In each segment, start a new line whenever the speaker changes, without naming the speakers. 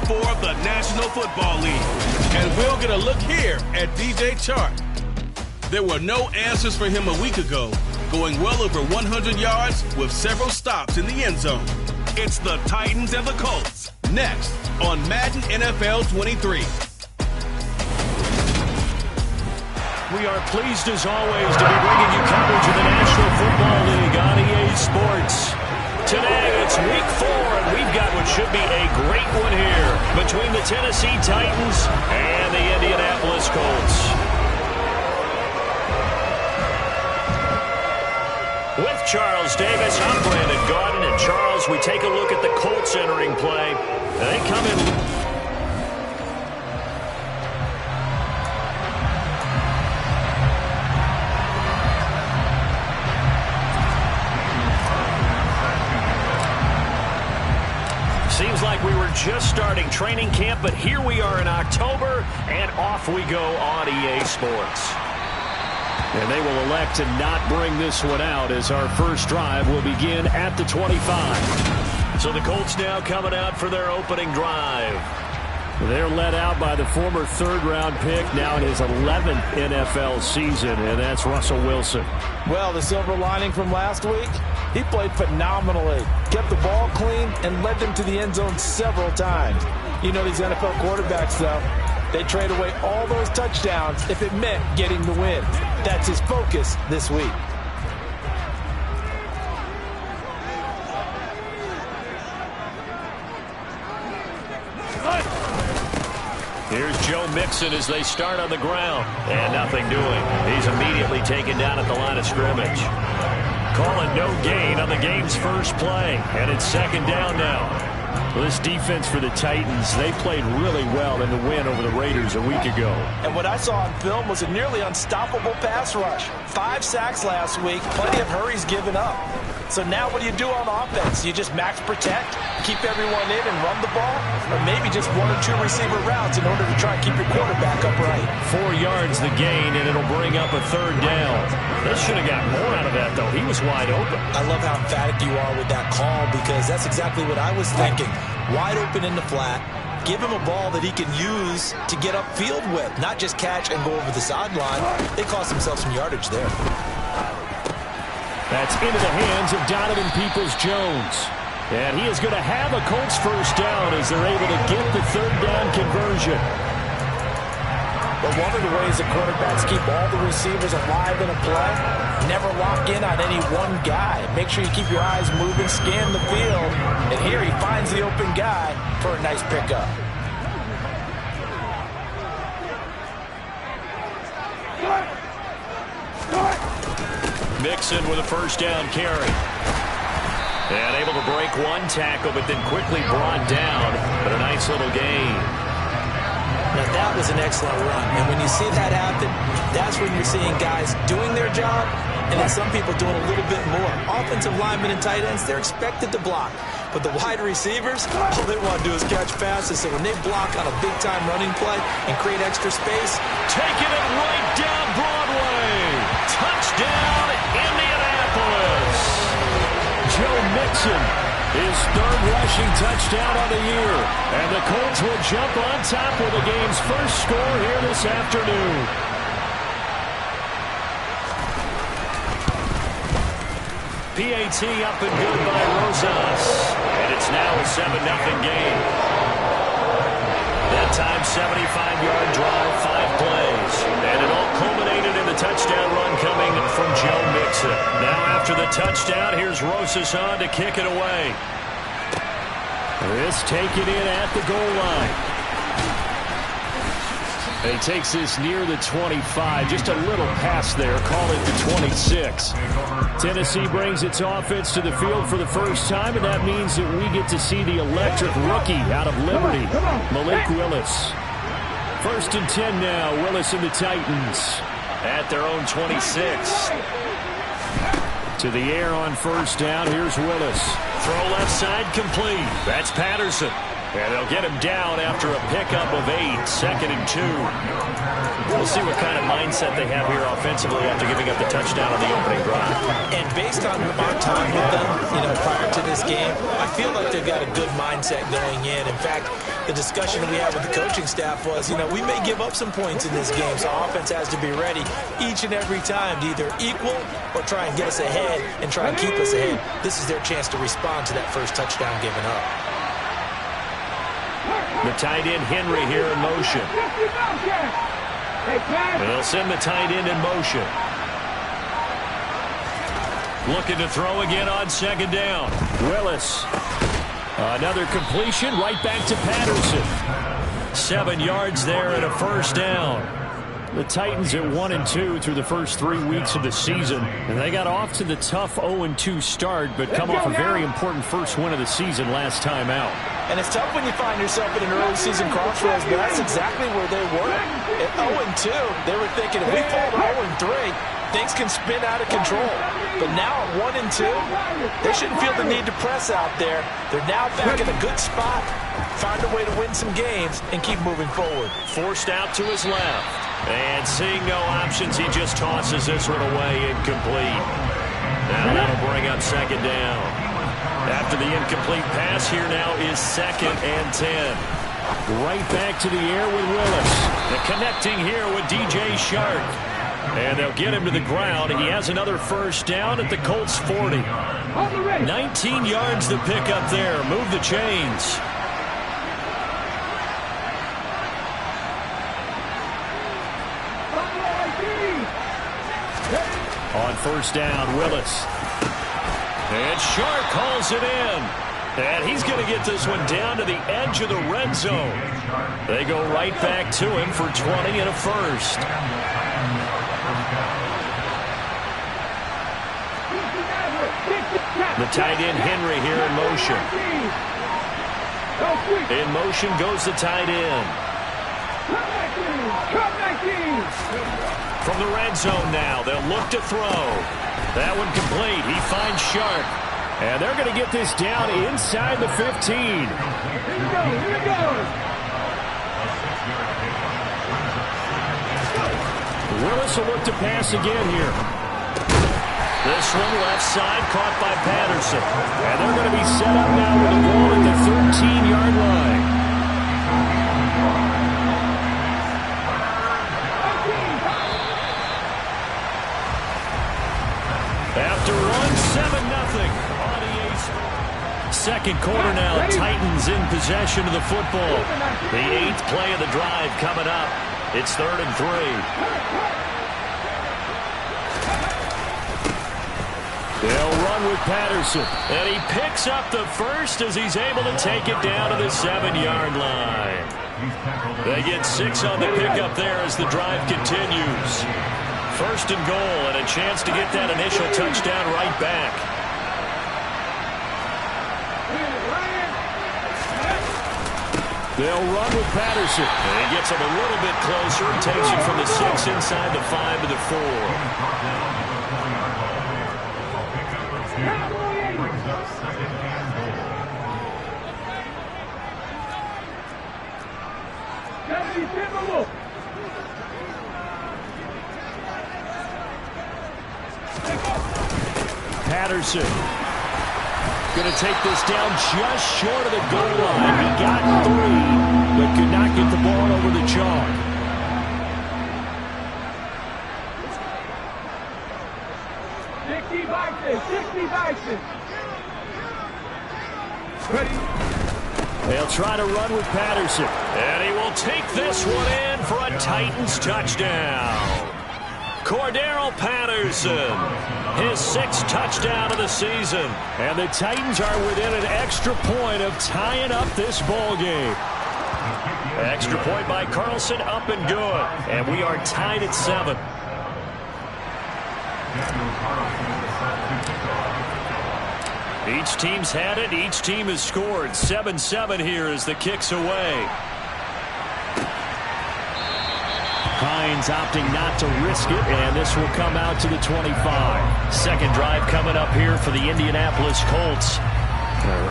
4 of the National Football League. And we'll get a look here at DJ Chark. There were no answers for him a week ago, going well over 100 yards with several stops in the end zone. It's the Titans and the Colts, next on Madden NFL 23.
We are pleased, as always, to be bringing you coverage of the National Football League on EA Sports. Today, it's Week 4, and we've got what should be a great one here between the Tennessee Titans and the Indianapolis Colts. With Charles Davis, I'm Brandon Gaudin, and Charles, we take a look at the Colts entering play. They come in. Seems like we were just starting training camp, but here we are in October, and off we go on EA Sports. And they will elect to not bring this one out as our first drive will begin at the 25. So the Colts now coming out for their opening drive. They're led out by the former third-round pick, now in his 11th NFL season, and that's Russell Wilson.
Well, the silver lining from last week, he played phenomenally, kept the ball clean, and led them to the end zone several times. You know these NFL quarterbacks, though, they trade away all those touchdowns if it meant getting the win. That's his focus this week.
Here's Joe Mixon as they start on the ground. And nothing doing. He's immediately taken down at the line of scrimmage. Calling no gain on the game's first play. And it's second down now. Well, this defense for the Titans, they played really well in the win over the Raiders a week ago.
And what I saw on film was a nearly unstoppable pass rush. 5 sacks last week, plenty of hurries given up. So now what do you do on offense? You just max protect, keep everyone in and run the ball, or maybe just 1 or 2 receiver routes in order to try and keep your quarterback upright.
4 yards the gain, and it'll bring up a third down. They should have got more out of that, though. He was wide open.
I love how emphatic you are with that call because that's exactly what I was thinking. Wide open in the flat. Give him a ball that he can use to get upfield with, not just catch and go over the sideline. They cost themselves some yardage there.
That's into the hands of Donovan Peoples-Jones. And he is going to have a Colts first down as they're able to get the third down conversion.
But one of the ways the quarterbacks keep all the receivers alive in a play, never lock in on any one guy. Make sure you keep your eyes moving, scan the field. And here he finds the open guy for a nice pickup.
Mixon with a first down carry. And able to break one tackle, but then quickly brought down. But a nice little gain.
Now that was an excellent run. And when you see that happen, that's when you're seeing guys doing their job and then some people doing a little bit more. Offensive linemen and tight ends, they're expected to block. But the wide receivers, all they want to do is catch passes. So when they block on a big-time running play and create extra space,
taking it right down Broadway. Touchdown, Indianapolis. Joe Mixon, his third rushing touchdown on the year. And the Colts will jump on top with the game's first score here this afternoon. PAT up and good by Rosas. And it's now a 7-0 game. That time, 75-yard drive, 5 plays. And it all culminated in the touchdown run coming from Joe Mixon. Now after the touchdown, here's Rosas on to kick it away. This taken in at the goal line. And he takes this near the 25. Just a little pass there. Call it the 26. Tennessee brings its offense to the field for the first time, and that means that we get to see the electric rookie out of Liberty, Malik Willis. 1st and 10 now. Willis and the Titans at their own 26. To the air on first down. Here's Willis. Throw left side complete. That's Patterson. And they'll get him down after a pickup of 8, 2nd and 2. We'll see what kind of mindset they have here offensively after giving up the touchdown on the opening drive.
And based on our time with them, prior to this game, I feel like they've got a good mindset going in. In fact, the discussion we had with the coaching staff was, we may give up some points in this game, so offense has to be ready each and every time to either equal or try and get us ahead and try and keep us ahead. This is their chance to respond to that first touchdown given up.
The tight end, Henry, here in motion. And they'll send the tight end in motion. Looking to throw again on 2nd down. Willis. Another completion right back to Patterson. 7 yards there and a first down. The Titans at 1-2 through the first 3 weeks of the season. And they got off to the tough 0-2 start, but come off a very important first win of the season last time out.
And it's tough when you find yourself in an early season crossroads, but that's exactly where they were. At 0-2, they were thinking if we fall to 0-3, things can spin out of control. But now at 1-2, they shouldn't feel the need to press out there. They're now back in a good spot, find a way to win some games, and keep moving forward.
Forced out to his left. And seeing no options, he just tosses this one away incomplete. Now that'll bring up 2nd down. After the incomplete pass, here now is 2nd and 10. Right back to the air with Willis. The connecting here with DJ Shark. And they'll get him to the ground. He has another first down at the Colts 40. 19 yards to pick up there. Move the chains. On first down, Willis. And Shark calls it in. And he's going to get this one down to the edge of the red zone. They go right back to him for 20 and a first. The tight end, Henry, here in motion. In motion goes the tight end. From the red zone now, they'll look to throw. That one complete. He finds Shark. And they're going to get this down inside the 15.
Here we go.
Willis will look to pass again here. This one left side caught by Patterson. And they're going to be set up now with the ball at the 13-yard line. After one, 7-0 on EA Sports. Second quarter now, Titans in possession of the football. The 8th play of the drive coming up. It's 3rd and 3. They'll run with Patterson. And he picks up the first as he's able to take it down to the 7-yard line. They get 6 on the pickup there as the drive continues. 1st and goal and a chance to get that initial touchdown right back. They'll run with Patterson. And he gets him a little bit closer and takes it from the 6 inside the 5 to the 4. Patterson going to take this down just short of the goal line. He got 3, but could not get the ball over the chalk. They'll try to run with Patterson. And he will take this one in for a Titans touchdown. Cordero Patterson, his 6th touchdown of the season. And the Titans are within an extra point of tying up this ball game. Extra point by Carlson, up and good. And we are tied at 7. Each team's had it. Each team has scored. 7-7 here as the kick's away. Hines opting not to risk it, and this will come out to the 25. Second drive coming up here for the Indianapolis Colts.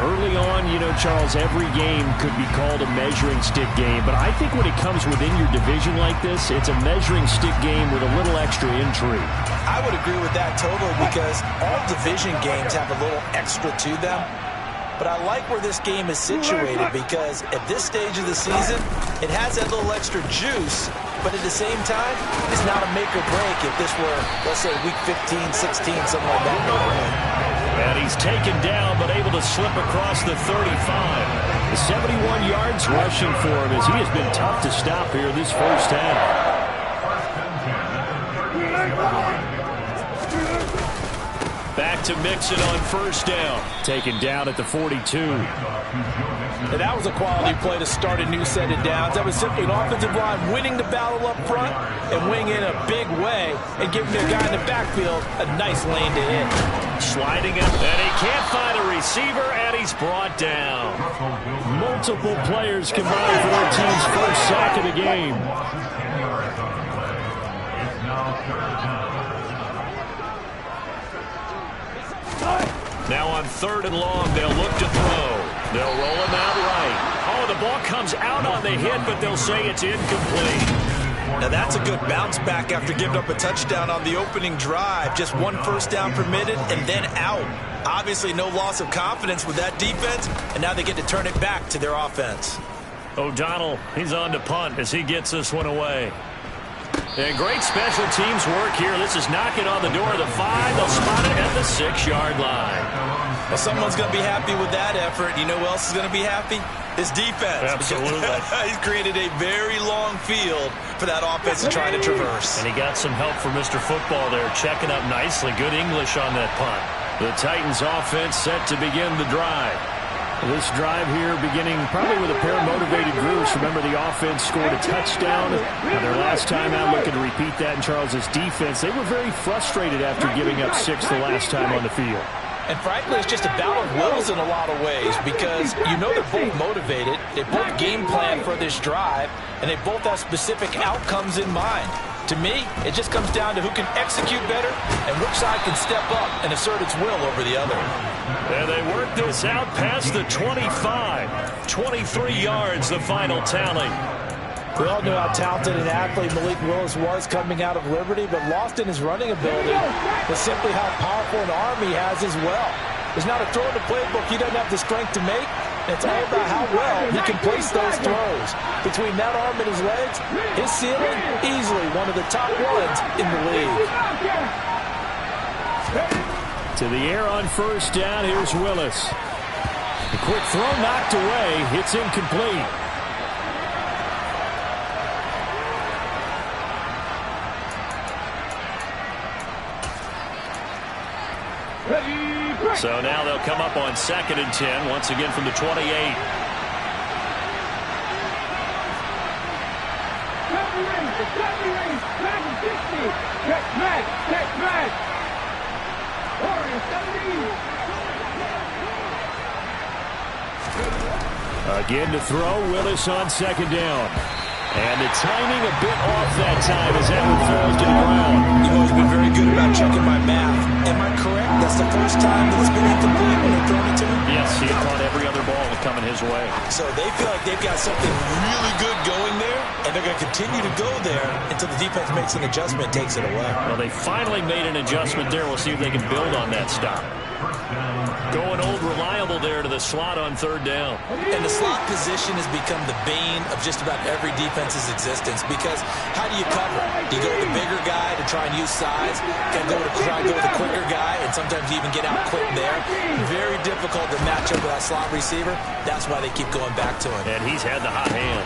Early on, you know, Charles, every game could be called a measuring stick game. But I think when it comes within your division like this, it's a measuring stick game with a little extra intrigue.
I would agree with that totally because all division games have a little extra to them. But I like where this game is situated because at this stage of the season, it has that little extra juice. But at the same time, it's not a make or break if this were, let's say, week 15, 16, something like that.
And he's taken down, but able to slip across the 35. The 71 yards rushing for him as he has been tough to stop here this first half. Back to Mixon on first down. Taken down at the 42.
And that was a quality play to start a new set of downs. That was simply an offensive line winning the battle up front and winning in a big way and giving their guy in the backfield a nice lane to hit.
Sliding up, and he can't find a receiver, and he's brought down. Multiple players combined for their team's first sack of the game. Now on 3rd and long, they'll look to throw. They'll roll him out right. Oh, the ball comes out on the hit, but they'll say it's incomplete.
Now that's a good bounce back after giving up a touchdown on the opening drive. Just 1 first down permitted and then out. Obviously no loss of confidence with that defense, and now they get to turn it back to their offense.
O'Donnell, he's on to punt as he gets this one away. And great special teams work here. This is knocking on the door of the 5. They'll spot it at the 6-yard line.
Well, someone's going to be happy with that effort. You know who else is going to be happy? His defense.
Absolutely.
He's created a very long field for that offense to try to traverse.
And he got some help from Mr. Football there, checking up nicely. Good English on that punt. The Titans offense set to begin the drive. This drive here beginning probably with a pair of motivated groups. Remember, the offense scored a touchdown on their last time out, looking to repeat that in Charles's defense. They were very frustrated after giving up 6 the last time on the field.
And frankly, it's just a battle of wills in a lot of ways because you know they're both motivated, they both game plan for this drive, and they both have specific outcomes in mind. To me, it just comes down to who can execute better and which side can step up and assert its will over the other.
And they work this out past the 25. 23 yards, the final tally.
We all know how talented an athlete Malik Willis was coming out of Liberty, but lost in his running ability was simply how powerful an arm he has as well. There's not a throw in the playbook he doesn't have the strength to make. It's all about how well he can place those throws. Between that arm and his legs, his ceiling, easily one of the top ones in the league.
To the air on first down, here's Willis. The quick throw knocked away. It's incomplete. So now they'll come up on 2nd and 10, once again from the 28. Again to throw, Willis on 2nd down. And the timing a bit off that time as that one falls to the ground.
You've always been very good about checking my math. Am I correct? That's the first time that it's been incomplete when they're throwing it to him?
Yes, he had caught every other ball coming his way.
So they feel like they've got something really good going there, and they're going to continue to go there until the defense makes an adjustment and takes it away.
Well, they finally made an adjustment there. We'll see if they can build on that stop. Going old reliable there to the slot on 3rd down.
And the slot position has become the bane of just about every defense's existence because how do you cover? Do you go with the bigger guy to try and use size? Can you try and go with the quicker guy and sometimes you even get out quick there? Very difficult to match up with that slot receiver. That's why they keep going back to him.
And he's had the hot hand.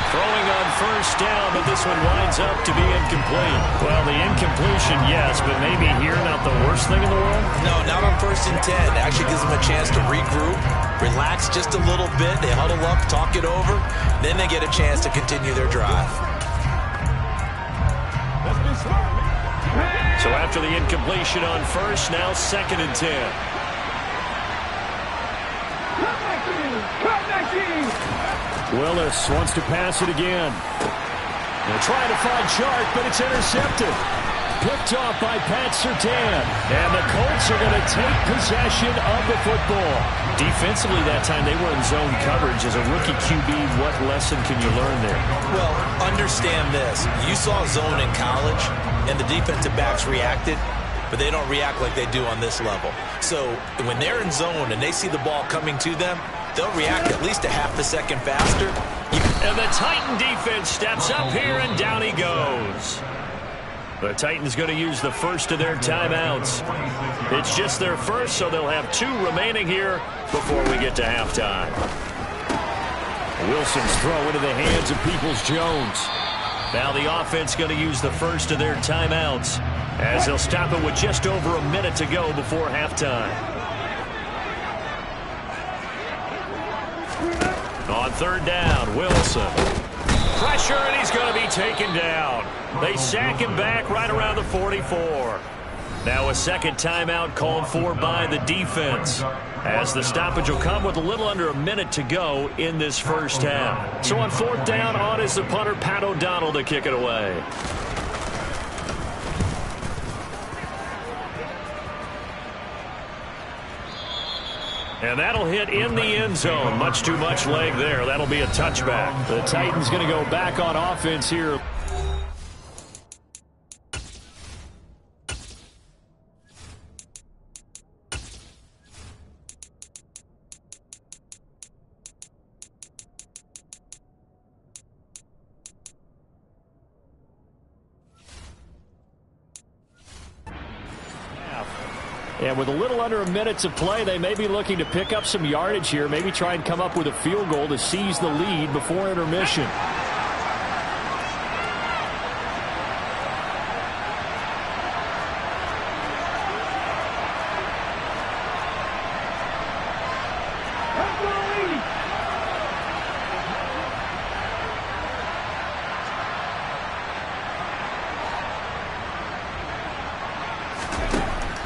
Throwing on first down, but this one winds up to be incomplete. Well, the incompletion, yes, but maybe here not the worst thing in the world?
No, not on 1st and 10. It actually gives them a chance to regroup, relax just a little bit. They huddle up, talk it over. Then they get a chance to continue their drive.
So after the incompletion on first, now 2nd and 10. Willis wants to pass it again. They're trying to find Chark, but it's intercepted. picked off by Pat Surtain. And the Colts are going to take possession of the football. Defensively that time, they were in zone coverage. As a rookie QB, what lesson can you learn there?
Well, understand this. You saw zone in college, and the defensive backs reacted, but they don't react like they do on this level. So when they're in zone and they see the ball coming to them, they'll react at least a half a second faster.
And the Titan defense steps up here, and down he goes. The Titans going to use the first of their timeouts. It's just their first, so they'll have 2 remaining here before we get to halftime. Wilson's throw into the hands of Peoples-Jones. Now the offense going to use the first of their timeouts as they'll stop it with just over a minute to go before halftime. On third down, Wilson. Pressure, and he's going to be taken down. They sack him back right around the 44. Now a second timeout called for by the defense, as the stoppage will come with a little under a minute to go in this first half. So on fourth down, on is the punter, Pat O'Donnell, to kick it away. And that'll hit in the end zone. Much too much leg there. That'll be a touchback. The Titans going to go back on offense here. And with a little under a minute to play, they may be looking to pick up some yardage here, maybe try and come up with a field goal to seize the lead before intermission.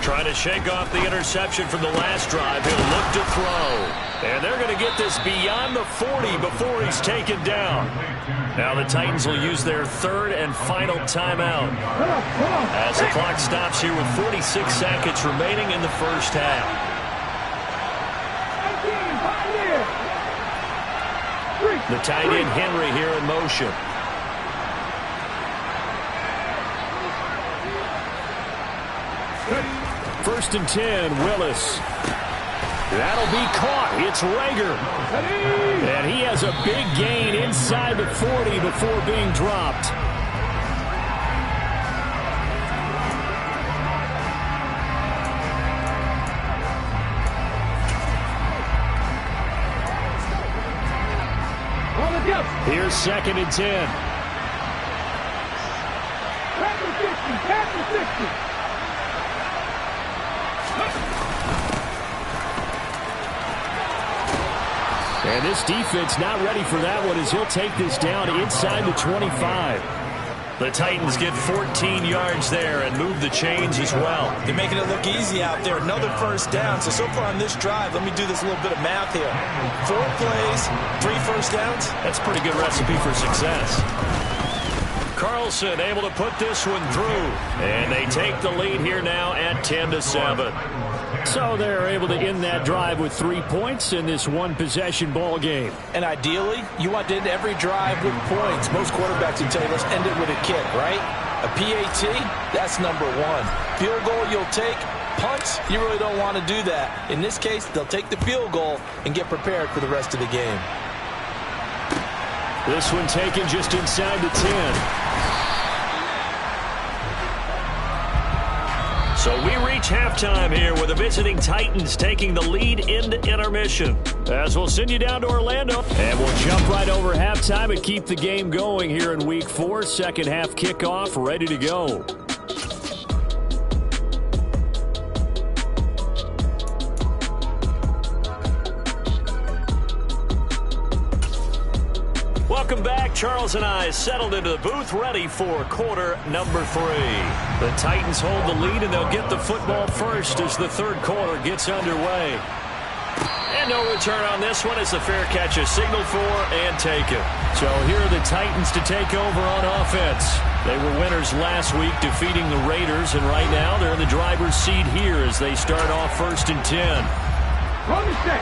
Trying to shake off the interception from the last drive. He'll look to throw. And they're going to get this beyond the 40 before he's taken down. Now the Titans will use their third and final timeout as the clock stops here with 46 seconds remaining in the first half. The tight end Henry here in motion. First and 10, Willis. That'll be caught. It's Rager. And he has a big gain inside the 40 before being dropped. Here's second and 10.
Pass the 60.
And this defense not ready for that one as he'll take this down inside the 25. The Titans get 14 yards there and move the chains as well.
They're making it look easy out there. Another first down. So far on this drive, let me do this little bit of math here. 4 plays, 3 first downs.
That's a pretty good recipe for success. Carlson able to put this one through. And they take the lead here now at 10-7. So they're able to end that drive with 3 points in this one-possession ball game.
And ideally, you want to end every drive with points. Most quarterbacks would tell you, let's end it with a kick, right? A PAT, that's number 1. Field goal you'll take. Punts, you really don't want to do that. In this case, they'll take the field goal and get prepared for the rest of the game.
This one taken just inside the 10. So we reach halftime here with the visiting Titans taking the lead into intermission. As we'll send you down to Orlando. And we'll jump right over halftime and keep the game going here in Week 4. Second half kickoff ready to go. Welcome back. Charles and I settled into the booth, ready for quarter number 3. The Titans hold the lead, and they'll get the football first as the third quarter gets underway. And no return on this one as the fair catch is signaled for and taken. So here are the Titans to take over on offense. They were winners last week defeating the Raiders, and right now they're in the driver's seat here as they start off 1st and 10.
Hold the stick.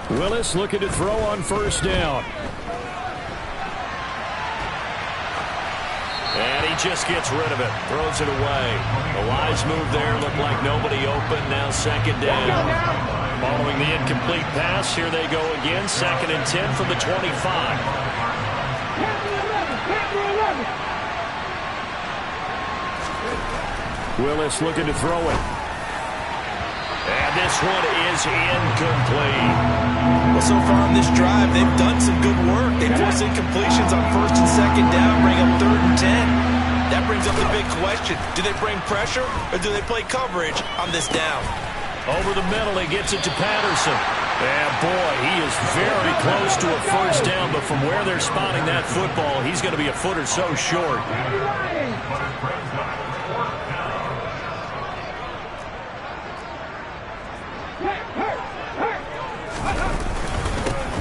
Willis looking to throw on 1st down. And he just gets rid of it. Throws it away. A wise move there. Looked like nobody open. Now 2nd down. Following the incomplete pass, here they go again. 2nd and 10 from the 25. Willis looking to throw it. And this one is incomplete.
Well, so far on this drive, they've done some good work. They force incompletions on 1st and 2nd down, bring up 3rd and 10. That brings up the big question. Do they bring pressure or do they play coverage on this down?
Over the middle, he gets it to Patterson. And boy, he is very close to a 1st down, but from where they're spotting that football, he's going to be a foot or so short.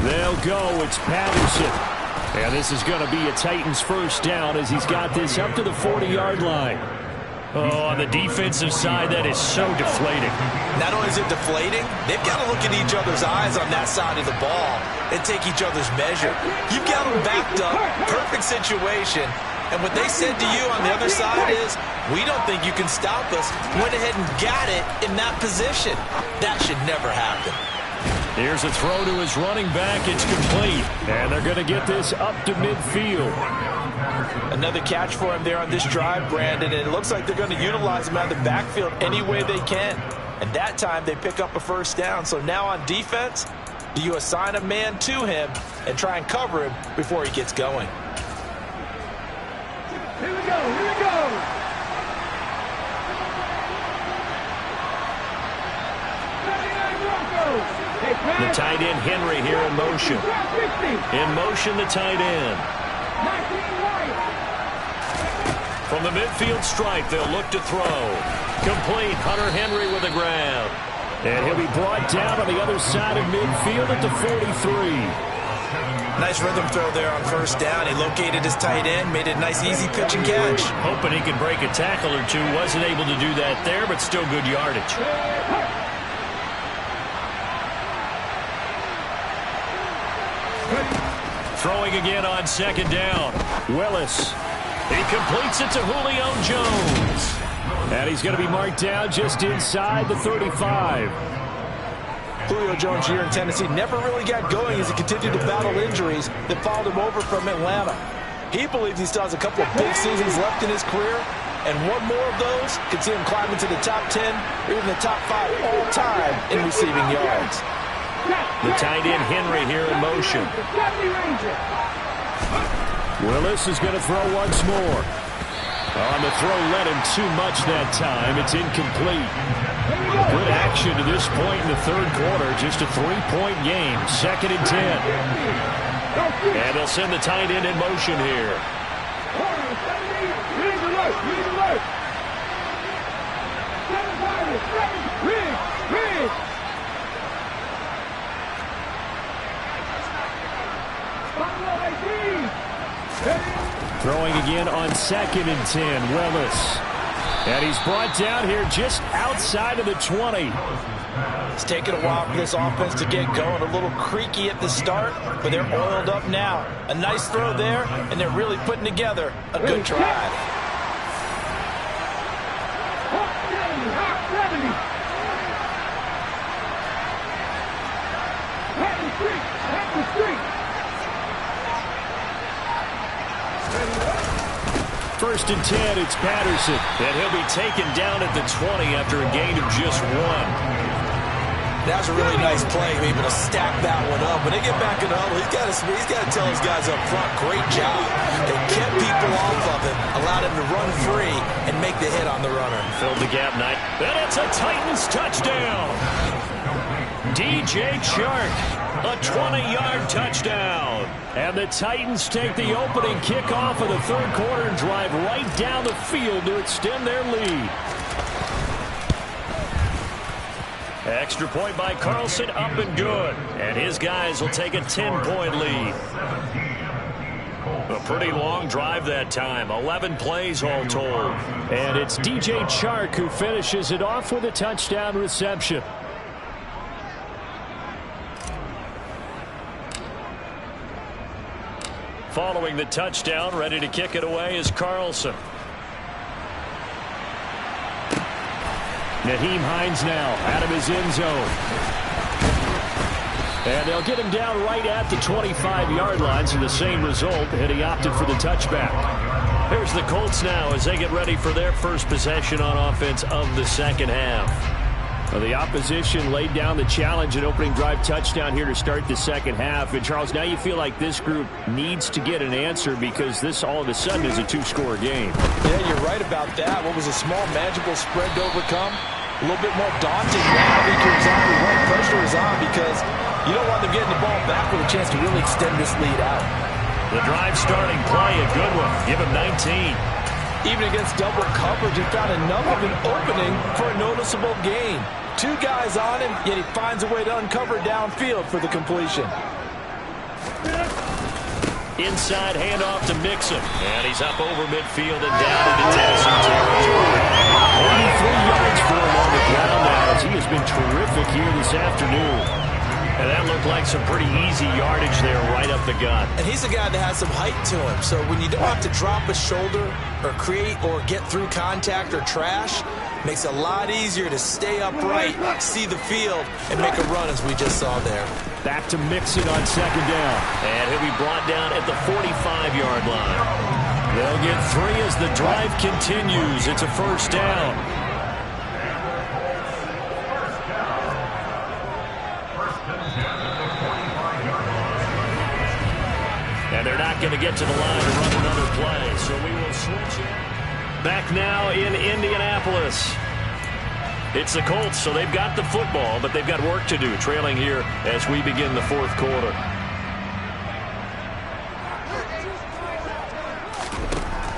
They'll go. It's Patterson. And this is going to be a Titans 1st down as he's got this up to the 40-yard line. Oh, on the defensive side, that is so deflating.
Not only is it deflating, they've got to look at each other's eyes on that side of the ball and take each other's measure. You've got them backed up, perfect situation, and what they said to you on the other side is, we don't think you can stop us. Went ahead and got it in that position. That should never happen.
Here's a throw to his running back. It's complete. And they're going to get this up to midfield.
Another catch for him there on this drive, Brandon. And it looks like they're going to utilize him out of the backfield any way they can. And that time they pick up a 1st down. So now on defense, do you assign a man to him and try and cover him before he gets going?
Here we go, here we go.
The tight end, Henry, here in motion. In motion, the tight end. From the midfield stripe, they'll look to throw. Complete. Hunter Henry with the grab. And he'll be brought down on the other side of midfield at the 43.
Nice rhythm throw there on 1st down. He located his tight end, made it a nice, easy pitch and catch.
Hoping he could break a tackle or two. Wasn't able to do that there, but still good yardage. Throwing again on 2nd down. Willis. He completes it to Julio Jones. And he's going to be marked down just inside the 35.
Julio Jones here in Tennessee never really got going as he continued to battle injuries that followed him over from Atlanta. He believes he still has a couple of big seasons left in his career, and one more of those could see him climb into the top 10 or even the top 5 all time in receiving yards.
The tight end Henry here in motion. Willis is going to throw once more. On the throw, led him too much that time. It's incomplete. Good action to this point in the 3rd quarter. Just a 3-point game. 2nd and 10. And they'll send the tight end in motion here. Throwing again on 2nd and 10, Willis. And he's brought down here just outside of the 20.
It's taken a while for this offense to get going. A little creaky at the start, but they're oiled up now. A nice throw there, and they're really putting together a good drive.
First and 10, it's Patterson. And he'll be taken down at the 20 after a gain of just 1.
That was a really nice play, able to stack that one up. When they get back in the huddle, he's got to tell his guys up front, great job. They kept people off of him, allowed him to run free and make the hit on the runner.
Filled the gap, Knight. And it's a Titans touchdown. DJ Chark, a 20-yard touchdown. And the Titans take the opening kickoff of the third quarter and drive right down the field to extend their lead. Extra point by Carlson, up and good. And his guys will take a 10-point lead. A pretty long drive that time. 11 plays all told. And it's DJ Chark who finishes it off with a touchdown reception. Following the touchdown, ready to kick it away is Carlson. Nyheim Hines now out of his end zone. And they'll get him down right at the 25-yard line, so the same result, and he opted for the touchback. Here's the Colts now as they get ready for their first possession on offense of the second half. Well, the opposition laid down the challenge and opening drive touchdown here to start the second half. And, Charles, now you feel like this group needs to get an answer because this all of a sudden is a two-score game.
Yeah, you're right about that. What was a small, manageable spread to overcome? A little bit more daunting now. I think you're exactly right. Pressure is on because you don't want them getting the ball back with a chance to really extend this lead out.
The drive starting play, a good one. Give him 19.
Even against double coverage, he found enough of an opening for a noticeable gain. Two guys on him, yet he finds a way to uncover downfield for the completion.
Inside handoff to Mixon. And he's up over midfield and down into Tennessee territory. 83 yards for him on the ground now as he has been terrific here this afternoon. And that looked like some pretty easy yardage there right up the gut.
And he's a guy that has some height to him. So when you don't have to drop a shoulder or create or get through contact or trash, makes it a lot easier to stay upright, see the field, and make a run as we just saw there.
Back to Mixon on second down. And he'll be brought down at the 45-yard line. They'll get 3 as the drive continues. It's a first down. And they're not going to get to the line to run another play, so we will switch it. Back now in Indianapolis. It's the Colts, so they've got the football, but they've got work to do, trailing here as we begin the fourth quarter.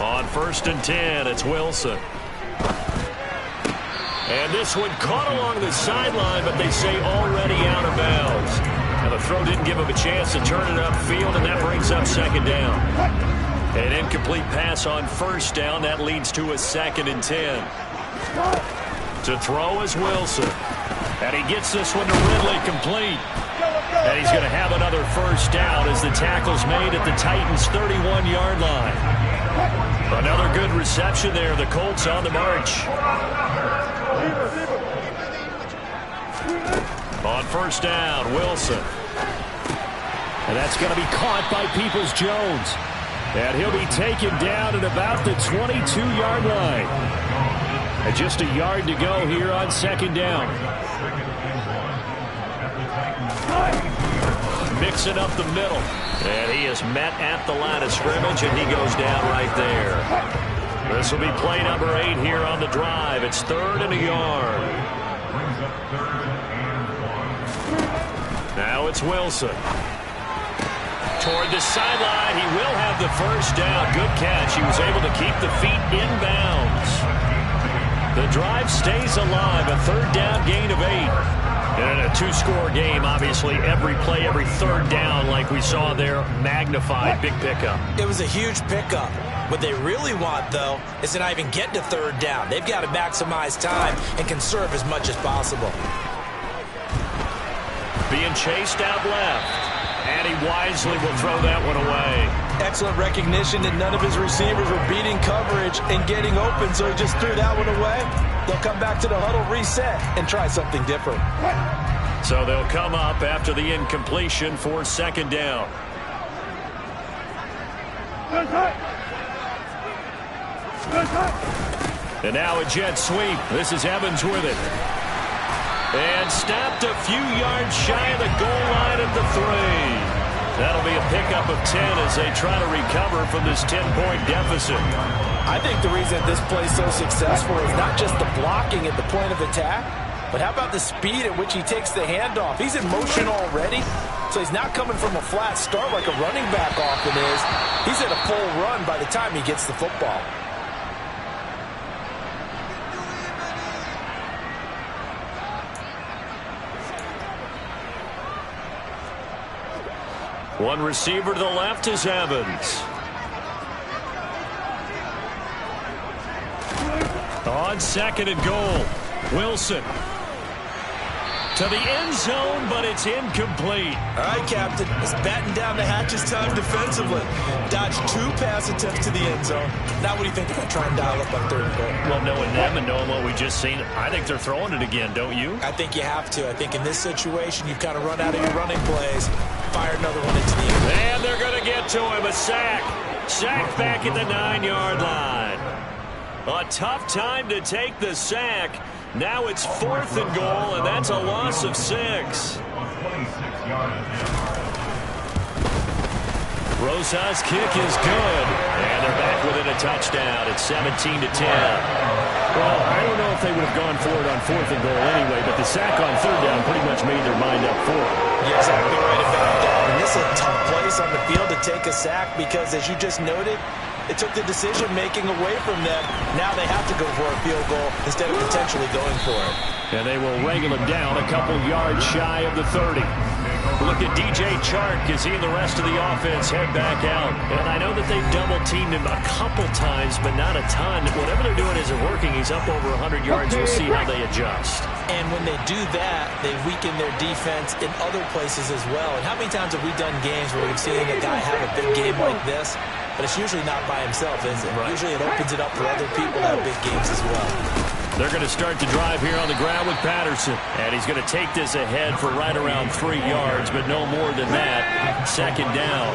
On 1st and 10, it's Wilson. And this one caught along the sideline, but they say already out of bounds. Now the throw didn't give him a chance to turn it upfield, and that brings up second down. And an incomplete pass on first down. That leads to a 2nd and 10. To throw is Wilson. And he gets this one to Ridley complete. And he's going to have another first down as the tackle's made at the Titans' 31-yard line. Another good reception there. The Colts on the march. On first down, Wilson. And that's going to be caught by Peoples-Jones. And he'll be taken down at about the 22-yard line. And just a yard to go here on second down. Mixing up the middle. And he is met at the line of scrimmage, and he goes down right there. This will be play number 8 here on the drive. It's 3rd and a yard. Now it's Wilson. Toward the sideline, he will have the first down. Good catch. He was able to keep the feet in bounds. The drive stays alive. A 3rd down gain of 8. And in a 2-score game, obviously, every play, every 3rd down, like we saw there, magnified. Big pickup.
It was a huge pickup. What they really want, though, is to not even get to 3rd down. They've got to maximize time and conserve as much as possible.
Being chased out left. And he wisely will throw that one away.
Excellent recognition that none of his receivers were beating coverage and getting open, so he just threw that one away. They'll come back to the huddle, reset, and try something different.
So they'll come up after the incompletion for second down. And now a jet sweep. This is Evans with it. And stopped a few yards shy of the goal line at the 3. That'll be a pickup of 10 as they try to recover from this 10-point deficit.
I think the reason this play is so successful is not just the blocking at the point of attack, but how about the speed at which he takes the handoff? He's in motion already, so he's not coming from a flat start like a running back often is. He's at a full run by the time he gets the football.
One receiver to the left is Evans. On 2nd and goal, Wilson. To the end zone, but it's incomplete.
All right, Captain. It's batten down the hatches time defensively. Dodged 2 pass attempts to the end zone. Now what do you think they're going to try and dial up on 3rd and goal?
Well, knowing them and knowing what we just seen, I think they're throwing it again, don't you?
I think you have to. I think in this situation, you've kind of run out of your running plays. Fire another one into the end zone.
And they're going to get to him. A sack. Sack back at the 9-yard line. A tough time to take the sack. Now it's 4th and goal, and that's a loss of 6. Rosa's kick is good, and they're back within a touchdown. It's 17-10. Well, I don't know if they would have gone for it on 4th and goal anyway, but the sack on 3rd down pretty much made their mind up for it.
You're exactly right about that. And this is a tough place on the field to take a sack because, as you just noted, it took the decision-making away from them. Now they have to go for a field goal instead of potentially going for it.
And they will wrangle him down a couple yards shy of the 30. Look at DJ Chark as he and the rest of the offense head back out. And I know that they've double-teamed him a couple times, but not a ton. Whatever they're doing isn't working. He's up over 100 yards. We'll see how they adjust.
And when they do that, they weaken their defense in other places as well. And how many times have we done games where we've seen a guy have a big game like this? But it's usually not by himself, is it? Right. Usually it opens it up for other people to have big games as well.
They're going to start the drive here on the ground with Patterson. And he's going to take this ahead for right around 3 yards, but no more than that. 2nd down.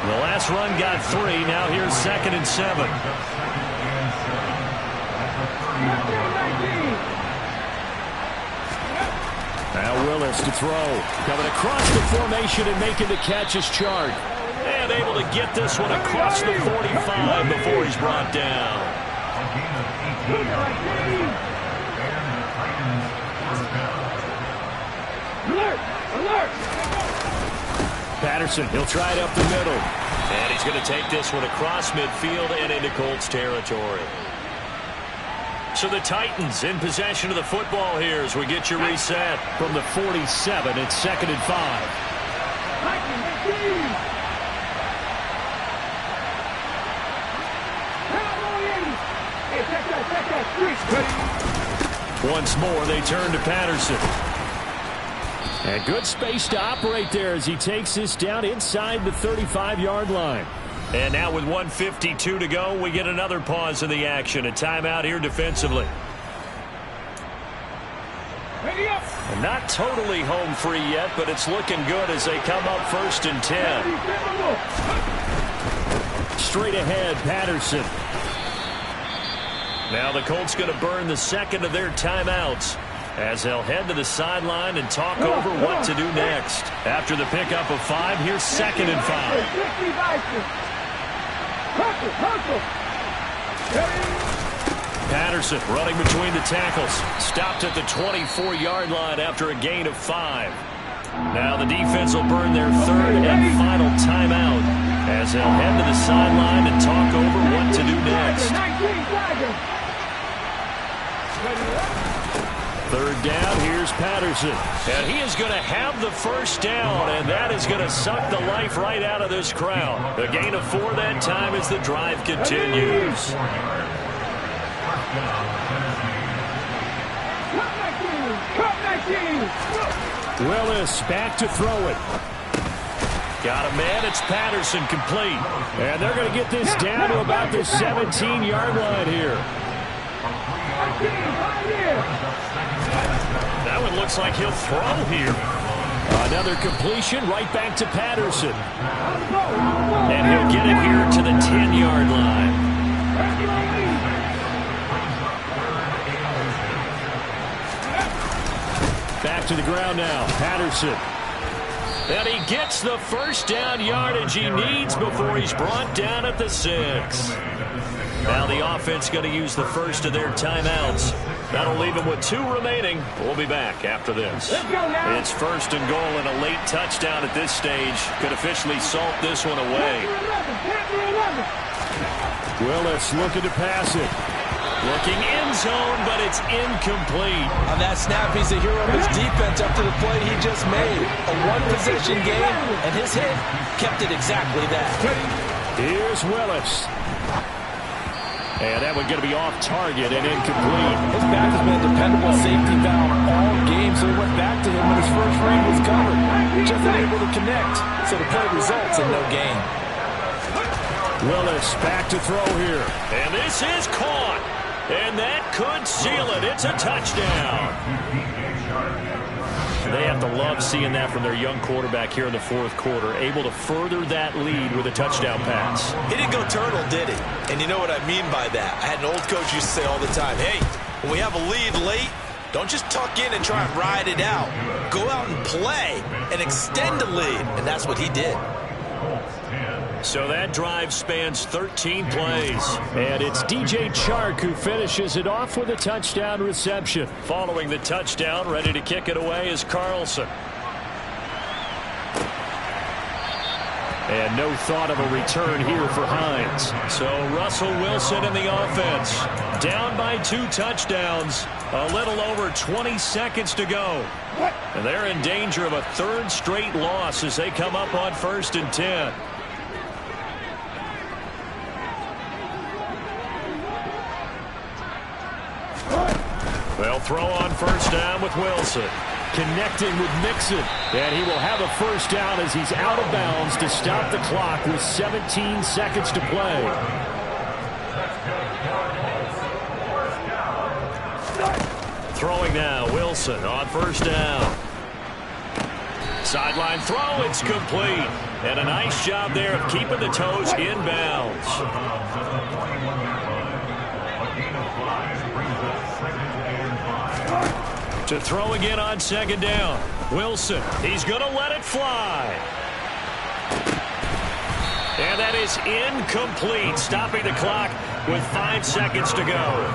The last run got 3. Now here's 2nd and 7. Now Willis to throw. Coming across the formation and making the catch is Chark. And able to get this one across the 45 before he's brought down.
Alert! Alert!
Patterson, he'll try it up the middle. And he's going to take this one across midfield and into Colts territory. So the Titans in possession of the football here as we get you reset from the 47. It's 2nd and 5. Once more, they turn to Patterson. And good space to operate there as he takes this down inside the 35-yard line. And now with 1:52 to go, we get another pause in the action. A timeout here defensively. And not totally home free yet, but it's looking good as they come up 1st and 10. Straight ahead, Patterson. Now the Colts going to burn the 2nd of their timeouts as they'll head to the sideline and talk over what to do next. After the pickup of 5, here's 2nd and 5. Patterson running between the tackles. Stopped at the 24-yard line after a gain of 5. Now the defense will burn their 3rd and final timeout as they'll head to the sideline and talk over what to do next. 3rd down, here's Patterson. And he is going to have the 1st down, and that is going to suck the life right out of this crowd. A gain of 4 that time as the drive continues. Willis back to throw it. Got a man, it's Patterson complete. And they're going to get this down to about the 17-yard line here. That one looks like he'll throw here. Another completion right back to Patterson. And he'll get it here to the 10-yard line. back to the ground now. Patterson. And he gets the first down yardage he needs before he's brought down at the 6. Now the offense going to use the first of their timeouts. That'll leave them with 2 remaining. We'll be back after this. It's first and goal, and a late touchdown at this stage could officially salt this one away. Willis looking to pass it. Looking end zone, but it's incomplete.
On that snap, he's a hero of his defense after the play he just made. A one-possession game, and his hit kept it exactly that.
Here's Willis. And that one's going to be off target and incomplete.
His back has been a dependable safety valve all game, so he went back to him when his first read was covered. Just unable to connect, so the play results in no gain.
Willis back to throw here. And this is caught. And that could seal it. It's a touchdown. They have to love seeing that from their young quarterback here in the fourth quarter, able to further that lead with a touchdown pass.
He didn't go turtle, did he? And you know what I mean by that. I had an old coach used to say all the time, hey, when we have a lead late, don't just tuck in and try and ride it out. Go out and play and extend the lead. And that's what he did.
So that drive spans 13 plays. And it's DJ Chark who finishes it off with a touchdown reception. Following the touchdown, ready to kick it away is Carlson. And no thought of a return here for Hines. So Russell Wilson in the offense. Down by 2 touchdowns. A little over 20 seconds to go. And they're in danger of a 3rd straight loss as they come up on 1st and 10. They'll throw on 1st down with Wilson. Connecting with Mixon. And he will have a 1st down as he's out of bounds to stop the clock with 17 seconds to play. Throwing now, Wilson on 1st down. Sideline throw, it's complete. And a nice job there of keeping the toes inbounds. To throw again on 2nd down. Wilson, he's going to let it fly. And that is incomplete, stopping the clock with 5 seconds to go.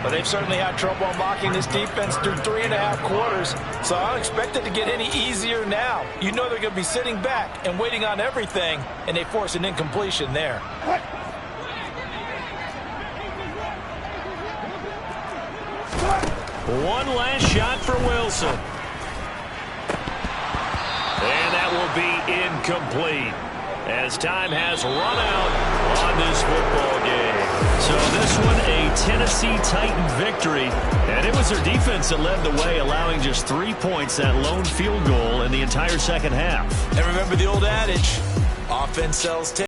But they've certainly had trouble unlocking this defense through 3.5 quarters, so I don't expect it to get any easier now. You know they're going to be sitting back and waiting on everything, and they force an incompletion there.
One last shot for Wilson. And that will be incomplete as time has run out on this football game. So this one a Tennessee Titan victory. And it was their defense that led the way, allowing just 3 points, that lone field goal in the entire second half.
And remember the old adage, offense sells tickets.